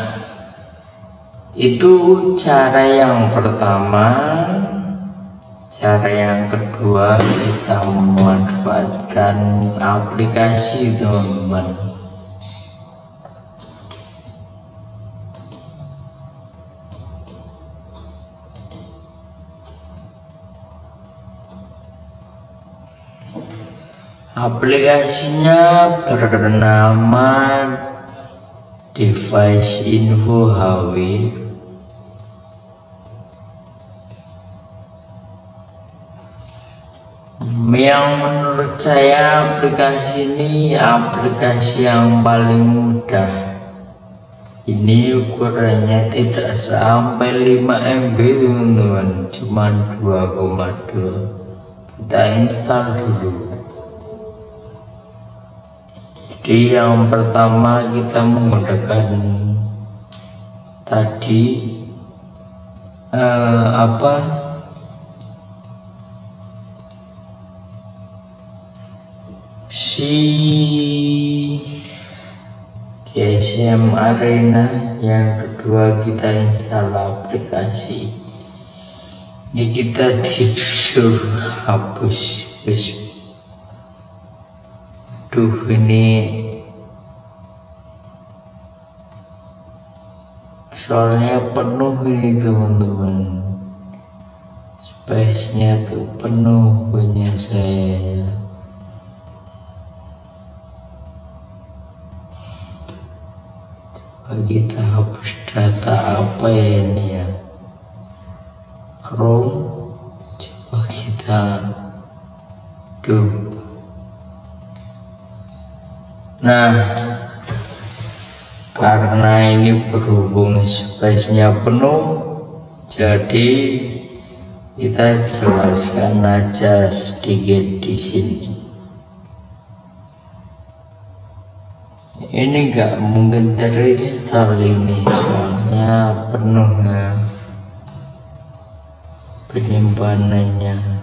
[SPEAKER 1] itu cara yang pertama. Cara yang kedua, kita memanfaatkan aplikasi, teman-teman. Aplikasinya bernama Device Info HW. Yang menurut saya aplikasi ini aplikasi yang paling mudah. Ini ukurannya tidak sampai 5 MB, teman-teman, cuma 2,2. Kita install dulu. Jadi yang pertama kita menggunakan tadi GSM Arena. Yang kedua kita install aplikasi ini, kita disuruh hapus. Ini soalnya penuh ini, teman-teman, space-nya tuh penuh punya saya. Kita hapus data apa ya ini ya, Chrome. Coba kita Nah, karena ini berhubung space-nya penuh, jadi kita jelaskan aja sedikit di sini. Ini nggak mungkin terinstall ini, soalnya penuh ya penyimpanannya.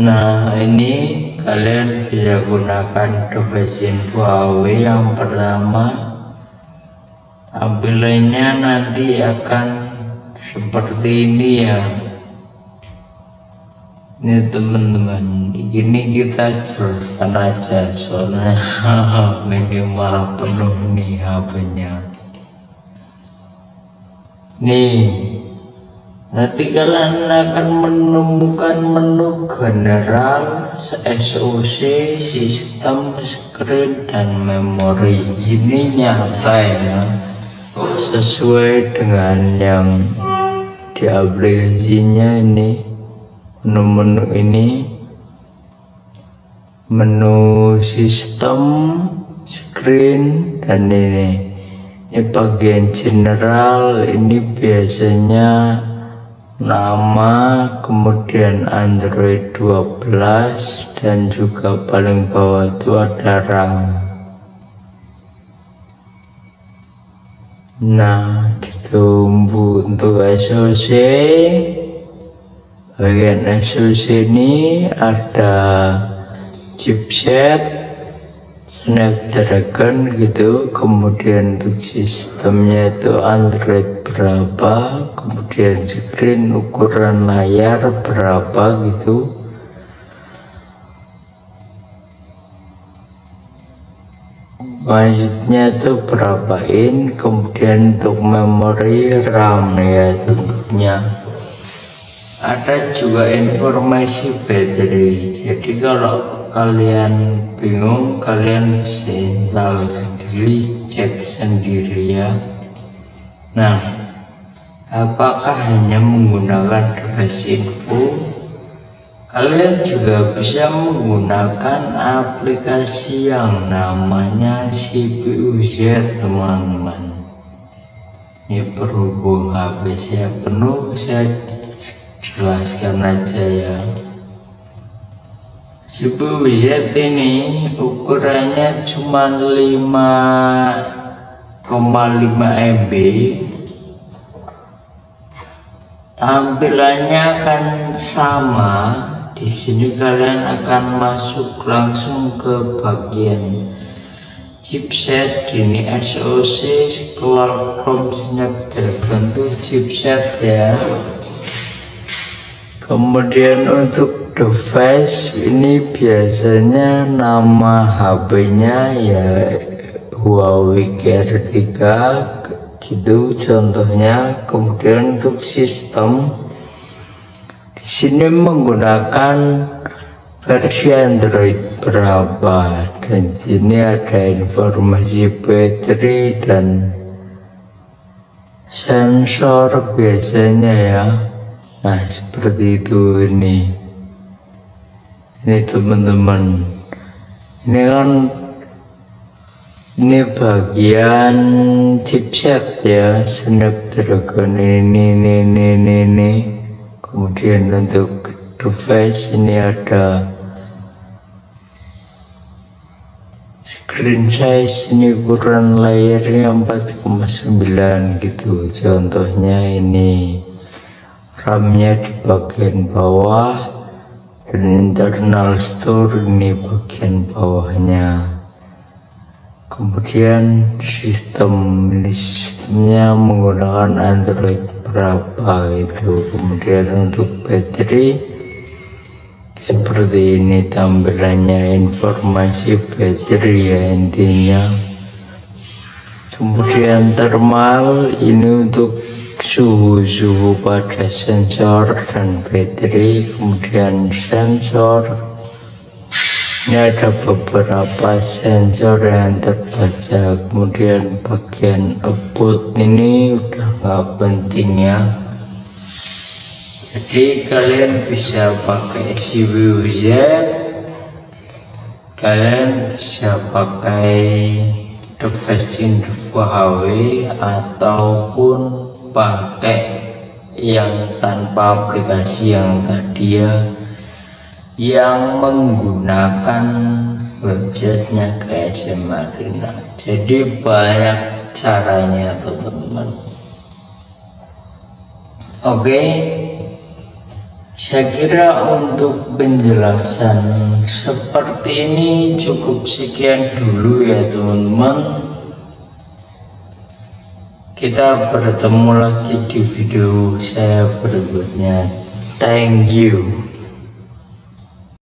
[SPEAKER 1] Nah, ini kalian bisa gunakan Device Info HW. Yang pertama, tampilannya nanti akan seperti ini ya. Ini teman-teman, ini kita jelaskan aja soalnya ini malah penuh nih HP-nya. Nih, nanti kalian akan menemukan menu general, SOC, sistem, screen, dan memori. Ini nyata ya, sesuai dengan yang di aplikasinya. Ini menu-menu ini, menu sistem, screen, dan ini bagian general. Ini biasanya nama, kemudian Android 12, dan juga paling bawah itu ada RAM. Nah, gitu. Untuk SoC, bagian SoC ini ada chipset Snapdragon gitu, kemudian untuk sistemnya itu Android berapa, kemudian screen ukuran layar berapa gitu. Maksudnya itu berapa in, kemudian untuk memori RAM ya tentunya. Ada juga informasi baterai, jadi kalau kalian bingung, kalian bisa install sendiri, cek sendiri ya. Nah, apakah hanya menggunakan Device Info? Kalian juga bisa menggunakan aplikasi yang namanya CPU-Z, teman-teman. Ini berhubung HP saya penuh, saya jelaskan aja ya. CPU-Z ini ukurannya cuma 5,5 MB. Tampilannya akan sama. Di sini kalian akan masuk langsung ke bagian chipset ini SoC Qualcomm Snapdragon 7 chipset ya. Kemudian untuk device ini biasanya nama HP-nya ya Huawei GR3 gitu contohnya. Kemudian untuk sistem di sini menggunakan versi Android berapa, dan sini ada informasi baterai dan sensor biasanya ya. Nah seperti itu ini teman-teman, ini bagian chipset ya Snapdragon ini. Kemudian untuk device ini ada screen size, ini ukuran layarnya 4,9 gitu contohnya. Ini RAM-nya di bagian bawah dan internal store ini bagian bawahnya. Kemudian sistemnya menggunakan Android berapa itu. Kemudian untuk baterai seperti ini tampilannya, informasi baterai ya intinya. Kemudian thermal ini untuk suhu pada sensor dan baterai. Kemudian sensor ini ada beberapa sensor yang terbaca. Kemudian bagian output ini udah nggak penting ya, jadi kalian bisa pakai CWZ, kalian bisa pakai device Huawei ataupun pakai yang tanpa aplikasi yang tadi ya, yang menggunakan websitenya GSM Arena. Jadi banyak caranya teman-teman. Oke, saya kira untuk penjelasan seperti ini cukup sekian dulu ya teman-teman. Kita bertemu lagi di video saya berikutnya. Thank you.